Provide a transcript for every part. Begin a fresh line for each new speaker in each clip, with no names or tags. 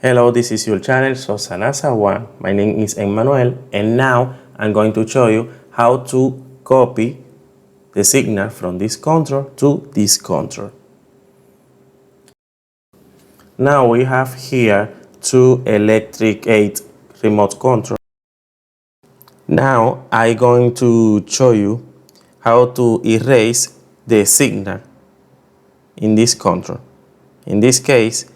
Hello, this is your channel Sosa NASA 1. My name is Emmanuel, and now I'm going to show you how to copy the signal from this control to this control. Now we have here two electric gate remote control. Now I'm going to show you how to erase the signal in this control. In this case,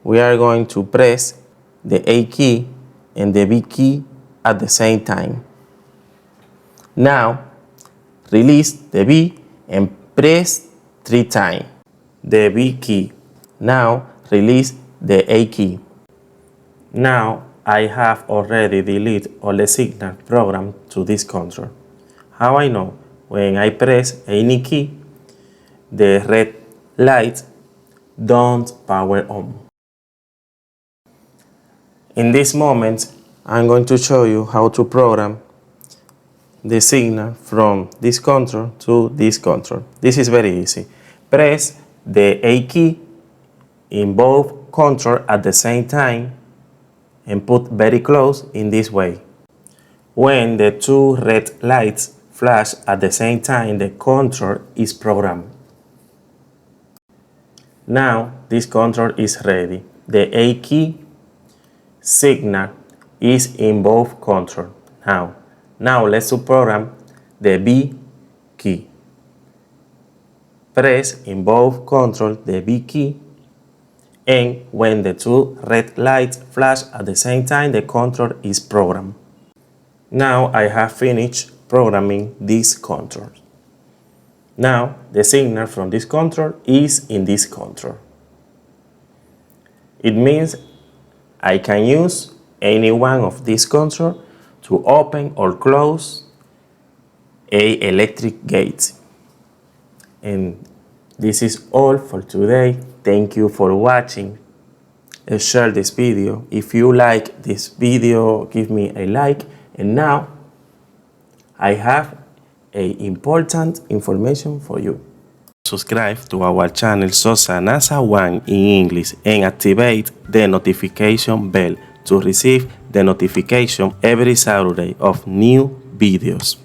we are going to press the A key and the B key at the same time. Now, release the B and press 3 times the B key. Now, release the A key. Now, I have already deleted all the signal programmed to this control. How I know? When I press any key, the red lights don't power on. In this moment, I'm going to show you how to program the signal from this control to this control. This is very easy. Press the A key in both controls at the same time and put very close in this way. When the two red lights flash at the same time, the control is programmed. Now this control is ready. The A key signal is in both controls. Now let's program the B key. Press in both controls the B key, and when the two red lights flash at the same time, the control is programmed. Now I have finished programming this control. Now the signal from this control is in this control. It means I can use any one of these controls to open or close a electric gate. And this is all for today. Thank you for watching. Share this video. If you like this video, give me a like. And now I have important information for you. Subscribe to our channel Sosa NASA 1 in English and activate the notification bell to receive the notification every Saturday of new videos.